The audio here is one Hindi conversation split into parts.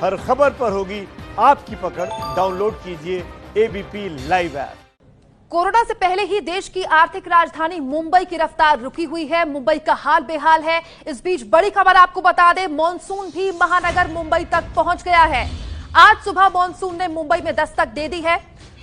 हर खबर पर होगी आपकी पकड़। डाउनलोड कीजिए एबीपी लाइव ऐप। कोरोना से पहले ही देश की आर्थिक राजधानी मुंबई की रफ्तार रुकी हुई है। मुंबई का हाल बेहाल है। इस बीच बड़ी खबर आपको बता दें, मॉनसून भी महानगर मुंबई तक पहुंच गया है। आज सुबह मॉनसून ने मुंबई में दस्तक दे दी है।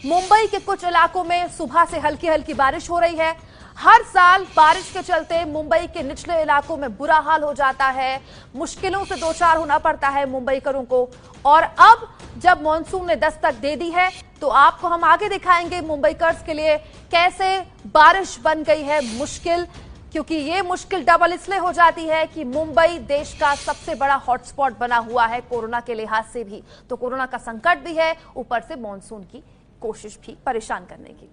मुंबई के कुछ इलाकों में सुबह से हल्की हल्की बारिश हो रही है। हर साल बारिश के चलते मुंबई के निचले इलाकों में बुरा हाल हो जाता है, मुश्किलों से दो चार होना पड़ता है मुंबईकरों को। और अब जब मॉनसून ने दस्तक दे दी है तो आपको हम आगे दिखाएंगे मुंबईकर्स के लिए कैसे बारिश बन गई है मुश्किल, क्योंकि ये मुश्किल डबल इसलिए हो जाती है कि मुंबई देश का सबसे बड़ा हॉटस्पॉट बना हुआ है कोरोना के लिहाज से भी। तो कोरोना का संकट भी है, ऊपर से मॉनसून की कोशिश भी परेशान करने की।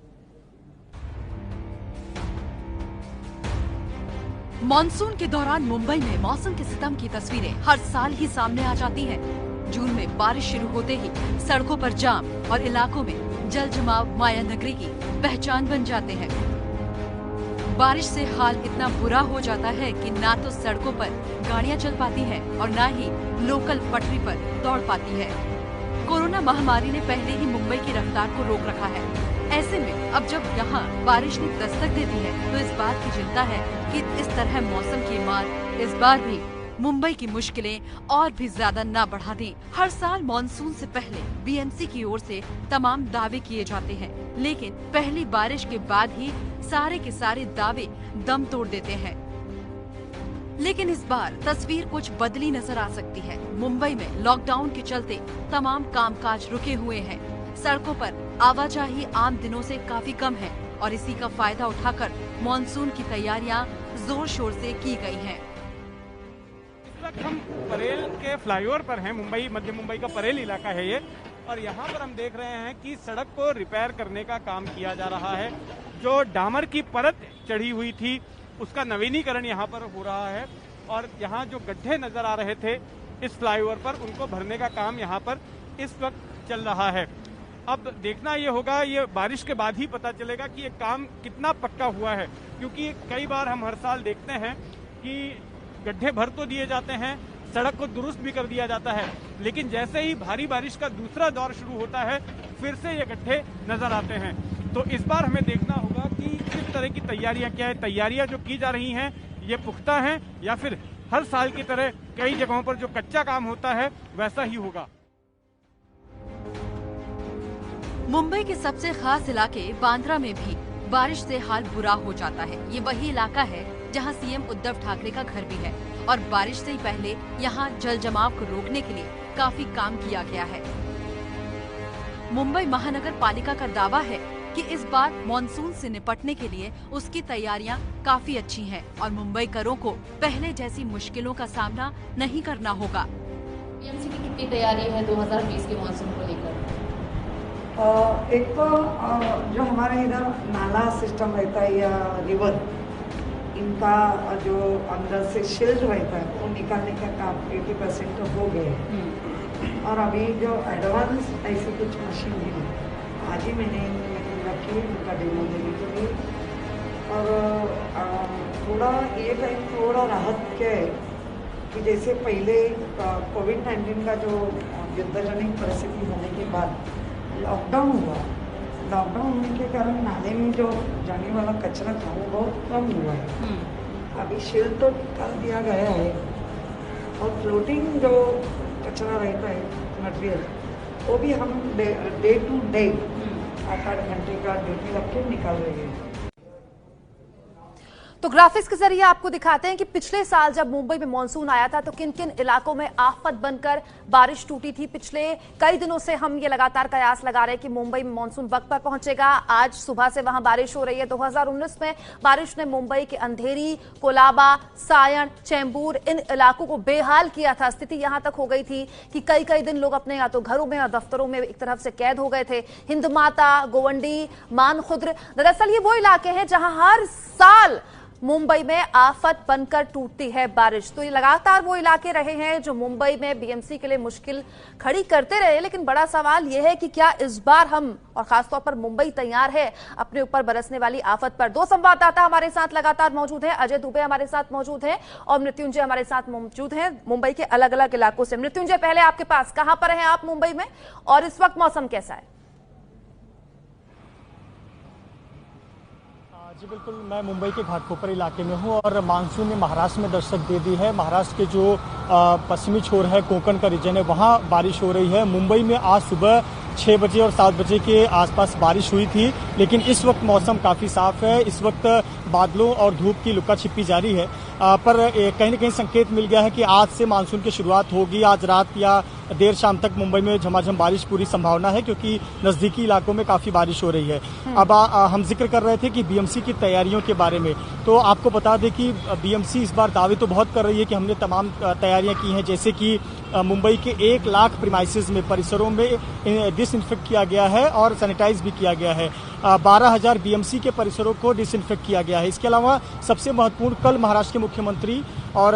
मॉनसून के दौरान मुंबई में मौसम के सितम की तस्वीरें हर साल ही सामने आ जाती हैं। जून में बारिश शुरू होते ही सड़कों पर जाम और इलाकों में जल जमाव माया नगरी की पहचान बन जाते हैं। बारिश से हाल इतना बुरा हो जाता है कि ना तो सड़कों पर गाड़ियां चल पाती हैं और ना ही लोकल पटरी पर दौड़ पाती है। कोरोना महामारी ने पहले ही मुंबई की रफ्तार को रोक रखा है। ऐसे में अब जब यहाँ बारिश ने दस्तक दे दी है तो इस बात की चिंता है कि इस तरह मौसम की मार इस बार भी मुंबई की मुश्किलें और भी ज्यादा न बढ़ा दें। हर साल मॉनसून से पहले बीएमसी की ओर से तमाम दावे किए जाते हैं, लेकिन पहली बारिश के बाद ही सारे के सारे दावे दम तोड़ देते हैं। लेकिन इस बार तस्वीर कुछ बदली नजर आ सकती है। मुंबई में लॉकडाउन के चलते तमाम कामकाज रुके हुए हैं। सड़कों पर आवाजाही आम दिनों से काफी कम है और इसी का फायदा उठाकर मॉनसून की तैयारियां जोर शोर से की गई हैं। इस वक्त हम परेल के फ्लाईओवर पर हैं। मुंबई, मध्य मुंबई का परेल इलाका है ये, और यहाँ पर हम देख रहे हैं कि सड़क को रिपेयर करने का काम किया जा रहा है। जो डामर की परत चढ़ी हुई थी उसका नवीनीकरण यहाँ पर हो रहा है, और यहाँ जो गड्ढे नजर आ रहे थे इस फ्लाईओवर पर उनको भरने का काम यहाँ पर इस वक्त चल रहा है। अब देखना ये होगा, ये बारिश के बाद ही पता चलेगा कि ये काम कितना पक्का हुआ है, क्योंकि कई बार हम हर साल देखते हैं कि गड्ढे भर तो दिए जाते हैं, सड़क को दुरुस्त भी कर दिया जाता है, लेकिन जैसे ही भारी बारिश का दूसरा दौर शुरू होता है फिर से ये गड्ढे नजर आते हैं। तो इस बार हमें देखना होगा कि किस तरह की तैयारियां, क्या है तैयारियां जो की जा रही हैं ये पुख्ता हैं या फिर हर साल की तरह कई जगहों पर जो कच्चा काम होता है वैसा ही होगा। मुंबई के सबसे खास इलाके बांद्रा में भी बारिश से हाल बुरा हो जाता है। ये वही इलाका है जहां सीएम उद्धव ठाकरे का घर भी है और बारिश से ही पहले यहां जल जमाव को रोकने के लिए काफी काम किया गया है। मुंबई महानगर पालिका का दावा है कि इस बार मॉनसून से निपटने के लिए उसकी तैयारियां काफी अच्छी हैं और मुंबईकरों को पहले जैसी मुश्किलों का सामना नहीं करना होगा। बीएमसी की कितनी तैयारी है 2020 के मॉनसून को लेकर? एक तो जो हमारे इधर नाला सिस्टम रहता है या रिवर, इनका जो अंदर से शिल्ड रहता है वो निकालने का काम 80% तो हो गए हैं। और अभी जो एडवांस ऐसी कुछ मशीन है, आज ही मैंने रखी है उनका डेमो देने के लिए। और थोड़ा ये टाइम थोड़ा राहत क्या है कि जैसे पहले कोविड-19 का जो युद्धजनित परिस्थिति होने के बाद लॉकडाउन हुआ, लॉकडाउन होने के कारण नाले में जो जाने वाला कचरा था वो बहुत कम हुआ है। अभी शील्ड तो निकाल दिया गया है और फ्लोटिंग जो कचरा रहता है मटेरियल वो भी हम डे टू डे 8-8 घंटे का ड्यूटी रख के निकाल रहे हैं। तो ग्राफिक्स के जरिए आपको दिखाते हैं कि पिछले साल जब मुंबई में मॉनसून आया था तो किन किन इलाकों में आफत बनकर बारिश टूटी थी। पिछले कई दिनों से हम ये लगातार कयास लगा रहे हैं कि मुंबई में मॉनसून वक्त पर पहुंचेगा। आज सुबह से वहां बारिश हो रही है। 2019 में बारिश ने मुंबई के अंधेरी, कोलाबा, सायन, चेंबूर इन इलाकों को बेहाल किया था। स्थिति यहां तक हो गई थी कि कई कई दिन लोग अपने या तो घरों में या दफ्तरों में एक तरफ से कैद हो गए थे। हिंदमाता, गोवंडी, मानखुर्द, दरअसल ये वो इलाके हैं जहां हर साल मुंबई में आफत बनकर टूटती है बारिश। तो ये लगातार वो इलाके रहे हैं जो मुंबई में बीएमसी के लिए मुश्किल खड़ी करते रहे, लेकिन बड़ा सवाल यह है कि क्या इस बार हम और खासतौर पर मुंबई तैयार है अपने ऊपर बरसने वाली आफत पर। दो संवाददाता हमारे साथ लगातार मौजूद हैं। अजय दुबे हमारे साथ मौजूद हैं और मृत्युंजय हमारे साथ मौजूद हैं मुंबई के अलग अलग इलाकों से। मृत्युंजय, पहले आपके पास, कहां पर हैं आप मुंबई में और इस वक्त मौसम कैसा है? जी बिल्कुल, मैं मुंबई के घाटकोपर इलाके में हूं और मानसून ने महाराष्ट्र में दस्तक दे दी है। महाराष्ट्र के जो पश्चिमी छोर है, कोंकण का रीजन है, वहां बारिश हो रही है। मुंबई में आज सुबह 6 बजे और 7 बजे के आसपास बारिश हुई थी, लेकिन इस वक्त मौसम काफ़ी साफ है। इस वक्त बादलों और धूप की लुका छिपी जारी है, पर कहीं न कहीं संकेत मिल गया है कि आज से मानसून की शुरुआत होगी। आज रात या देर शाम तक मुंबई में झमाझम बारिश पूरी संभावना है, क्योंकि नजदीकी इलाकों में काफी बारिश हो रही है। अब हम जिक्र कर रहे थे कि बीएमसी की तैयारियों के बारे में, तो आपको बता दें कि बीएमसी इस बार दावे तो बहुत कर रही है कि हमने तमाम तैयारियां की हैं, जैसे कि मुंबई के 1 लाख प्रीमाइसेस में, परिसरों में डिसइंफेक्ट किया गया है और सैनिटाइज भी किया गया है। 12,000 बीएमसी के परिसरों को डिसइंफेक्ट किया गया है। इसके अलावा सबसे महत्वपूर्ण, कल महाराष्ट्र के मुख्यमंत्री और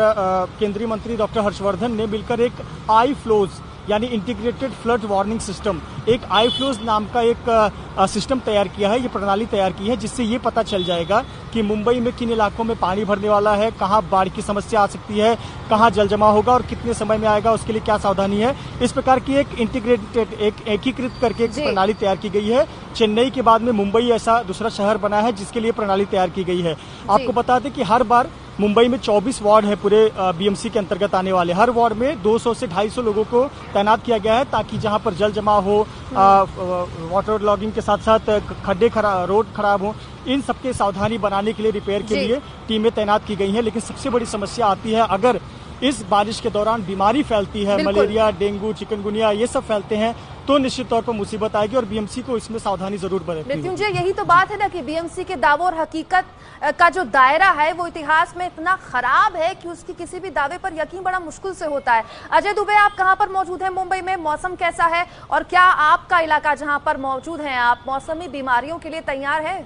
केंद्रीय मंत्री डॉक्टर हर्षवर्धन ने मिलकर एक आई फ्लोज यानी इंटीग्रेटेड फ्लड वार्निंग सिस्टम, एक आई फ्लोज नाम का एक सिस्टम तैयार किया है, ये प्रणाली तैयार की है, जिससे ये पता चल जाएगा कि मुंबई में किन इलाकों में पानी भरने वाला है, कहां बाढ़ की समस्या आ सकती है, कहां जल जमा होगा और कितने समय में आएगा, उसके लिए क्या सावधानी है। इस प्रकार की एक इंटीग्रेटेड, एक एकीकृत करके एक प्रणाली तैयार की गई है। चेन्नई के बाद में मुंबई ऐसा दूसरा शहर बना है जिसके लिए प्रणाली तैयार की गई है। आपको बता दें कि हर बार मुंबई में 24 वार्ड है पूरे बीएमसी के अंतर्गत आने वाले। हर वार्ड में 200 से 250 लोगों को तैनात किया गया है, ताकि जहां पर जल जमा हो, वाटर लॉगिंग के साथ साथ खड्डे रोड खराब हो, इन सबके सावधानी बनाने के लिए, रिपेयर के लिए टीमें तैनात की गई हैं। लेकिन सबसे बड़ी समस्या आती है अगर इस बारिश के दौरान बीमारी फैलती है, मलेरिया, डेंगू, चिकनगुनिया, ये सब फैलते हैं, तो निश्चित तौर पर मुसीबत आएगी और बीएमसी को इसमें सावधानी जरूर बरतनी। मृत्युंजय, यही तो बात है ना कि बीएमसी के दावों और हकीकत का जो दायरा है वो इतिहास में इतना खराब है कि उसकी किसी भी दावे पर यकीन बड़ा मुश्किल से होता है। अजय दुबे, आप कहां पर मौजूद हैं मुंबई में? मौसम कैसा है और क्या आपका इलाका जहां पर मौजूद है आप, मौसमी बीमारियों के लिए तैयार है?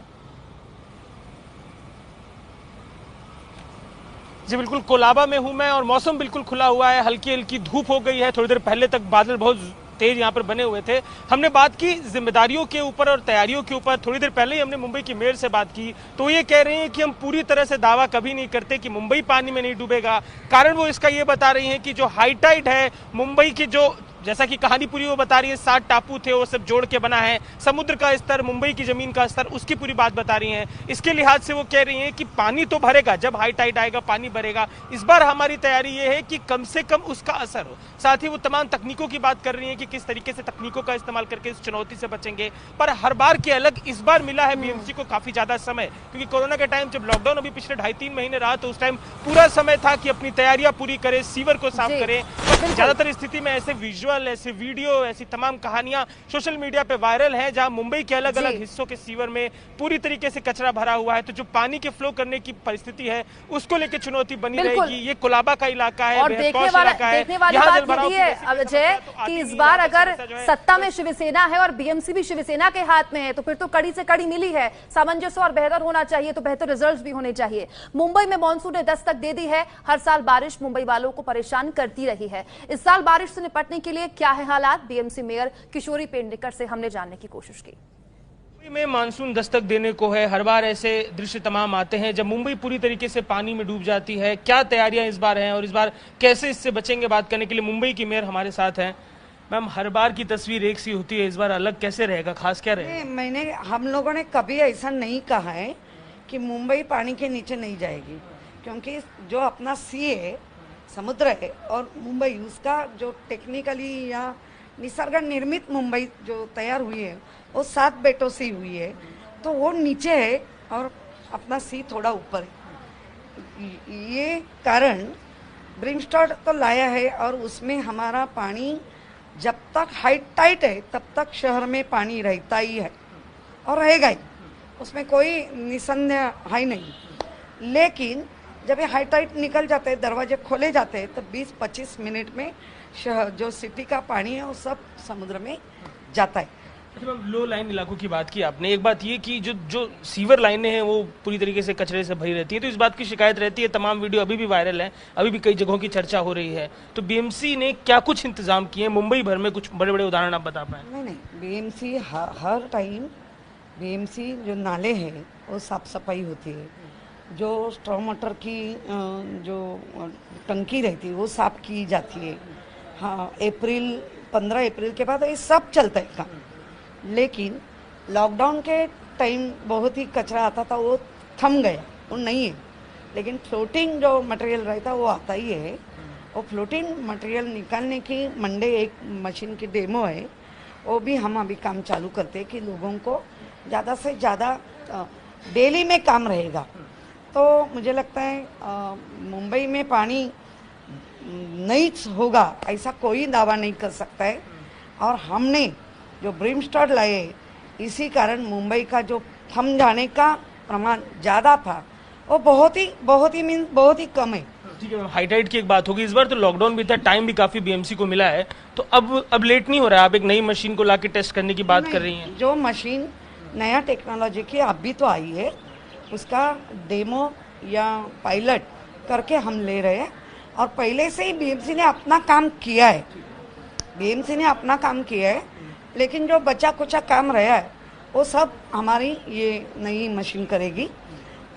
जी बिल्कुल, कोलाबा में हूं मैं और मौसम बिल्कुल खुला हुआ है। हल्की हल्की धूप हो गई है, थोड़ी देर पहले तक बादल बहुत तेज यहाँ पर बने हुए थे। हमने बात की जिम्मेदारियों के ऊपर और तैयारियों के ऊपर। थोड़ी देर पहले ही हमने मुंबई की मेयर से बात की, तो ये कह रहे हैं कि हम पूरी तरह से दावा कभी नहीं करते कि मुंबई पानी में नहीं डूबेगा। कारण वो इसका ये बता रही हैं कि जो हाई टाइड है मुंबई की, जो जैसा कि कहानी पूरी वो बता रही है, 7 टापू थे, वो सब जोड़ के बना है, समुद्र का स्तर, मुंबई की जमीन का स्तर, उसकी पूरी बात बता रही हैं। इसके लिहाज से वो कह रही हैं कि पानी तो भरेगा, जब हाई टाइड आएगा पानी भरेगा। इस बार हमारी तैयारी ये है कि कम से कम उसका असर हो। साथ ही वो तमाम तकनीकों की बात कर रही हैं कि किस तरीके से तकनीकों का इस्तेमाल करके इस चुनौती से बचेंगे। पर हर बार के अलग इस बार मिला है बीएमसी को काफी ज्यादा समय, क्योंकि कोरोना के टाइम जब लॉकडाउन अभी पिछले 2.5-3 महीने रहा, तो उस टाइम पूरा समय था कि अपनी तैयारियां पूरी करें, सीवर को साफ करें। ज्यादातर स्थिति में ऐसे विजुअल, ऐसे वीडियो, ऐसी तमाम कहानियां सोशल मीडिया पे वायरल हैं, जहां मुंबई के अलग अलग हिस्सों के सीवर में पूरी तरीके से कचरा भरा हुआ है। तो जो पानी के फ्लो करने की परिस्थिति है, उसको लेकर चुनौती बनी रहेगी। ये कोलाबा का इलाका है और देखने वाली बात यही है अजय कि इस बार अगर सत्ता में शिवसेना है और बीएमसी भी शिवसेना के हाथ में है, तो फिर तो कड़ी से कड़ी मिली है। सामंजस्य और बेहतर होना चाहिए, तो बेहतर रिजल्ट्स भी होने चाहिए। मुंबई में मानसून ने दस्तक दे दी है। हर साल बारिश मुंबई वालों को परेशान करती रही है। इस साल बारिश से निपटने के लिए क्या है हालात, बीएमसी मेयर किशोरी पेडनेकर से हमने जानने की कोशिश की। मुंबई में मानसून दस्तक देने को है। हर बार ऐसे दृश्य तमाम आते हैं जब मुंबई पूरी तरीके से पानी में डूब जाती है। क्या तैयारियां इस बार हैं और इस बार कैसे इससे बचेंगे, बात करने के लिए मुंबई की मेयर हमारे साथ हैं। मैम, हर बार की तस्वीर एक सी होती है, इस बार अलग कैसे रहेगा, खास क्या रहेगा? हम लोगों ने कभी ऐसा नहीं कहा है कि मुंबई पानी के नीचे नहीं जाएगी, क्योंकि जो अपना सी है, समुद्र है, और मुंबई उसका जो टेक्निकली या निसर्ग निर्मित मुंबई जो तैयार हुई है वो 7 बेटों से हुई है, तो वो नीचे है और अपना सी थोड़ा ऊपर है। ये कारण ब्रिमस्टॉड तो लाया है और उसमें हमारा पानी जब तक हाई टाइट है तब तक शहर में पानी रहता ही है और रहेगा ही, उसमें कोई निसंदेह है नहीं। लेकिन जब ये हाई टाइट निकल जाते हैं, दरवाजे खोले जाते हैं, तो 20-25 मिनट में जो सिटी का पानी है वो सब समुद्र में जाता है। अच्छा मैम, लो लाइन इलाकों की बात की आपने। एक बात ये कि जो सीवर लाइनें हैं वो पूरी तरीके से कचरे से भरी रहती है, तो इस बात की शिकायत रहती है। तमाम वीडियो अभी भी वायरल है, अभी भी कई जगहों की चर्चा हो रही है। तो बीएमसी ने क्या कुछ इंतजाम किए हैं मुंबई भर में? कुछ बड़े बड़े उदाहरण आप बता पाए? नहीं, बीएमसी हर टाइम बीएमसी जो नाले हैं वो साफ सफाई होती है, जो स्ट्रॉ वाटर की जो टंकी रहती है वो साफ की जाती है। हाँ, 15 अप्रैल के बाद ये सब चलता है काम। लेकिन लॉकडाउन के टाइम बहुत ही कचरा आता था, वो थम गया, वो नहीं है। लेकिन फ्लोटिंग जो मटेरियल रहता है वो आता ही है। वो फ्लोटिंग मटेरियल निकालने की मंडे एक मशीन की डेमो है, वो भी हम अभी काम चालू करते हैं कि लोगों को ज़्यादा से ज़्यादा डेली में काम रहेगा। तो मुझे लगता है मुंबई में पानी नहीं होगा ऐसा कोई दावा नहीं कर सकता है। और हमने जो ब्रिमस्टॉड लाए, इसी कारण मुंबई का जो थम जाने का प्रमाण ज़्यादा था वो बहुत ही कम है। ठीक है, हाईटाइट की एक बात होगी। इस बार तो लॉकडाउन भी था, टाइम भी काफी बीएमसी को मिला है, तो अब लेट नहीं हो रहा है? आप एक नई मशीन को लाके टेस्ट करने की बात कर रही हैं। जो मशीन नया टेक्नोलॉजी की अभी तो आई है, उसका डेमो या पायलट करके हम ले रहे हैं। और पहले से ही बीएमसी ने अपना काम किया है, लेकिन जो बचा कुचा काम रहा है वो सब हमारी ये नई मशीन करेगी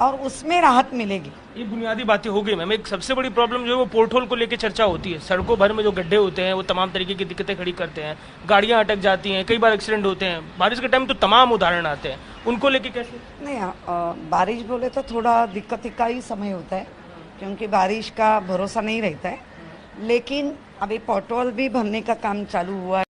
और उसमें राहत मिलेगी। ये बुनियादी बातें हो गई मैम। एक सबसे बड़ी प्रॉब्लम जो है वो पोर्ट होल को लेकर चर्चा होती है। सड़कों भर में जो गड्ढे होते हैं वो तमाम तरीके की दिक्कतें खड़ी करते हैं, गाड़ियां अटक जाती हैं, कई बार एक्सीडेंट होते हैं। बारिश के टाइम तो तमाम उदाहरण आते हैं, उनको लेके कैसे? नहीं, बारिश बोले तो थोड़ा दिक्कत का ही समय होता है, क्योंकि बारिश का भरोसा नहीं रहता है। लेकिन अभी पोर्ट होल भी भरने का काम चालू हुआ है।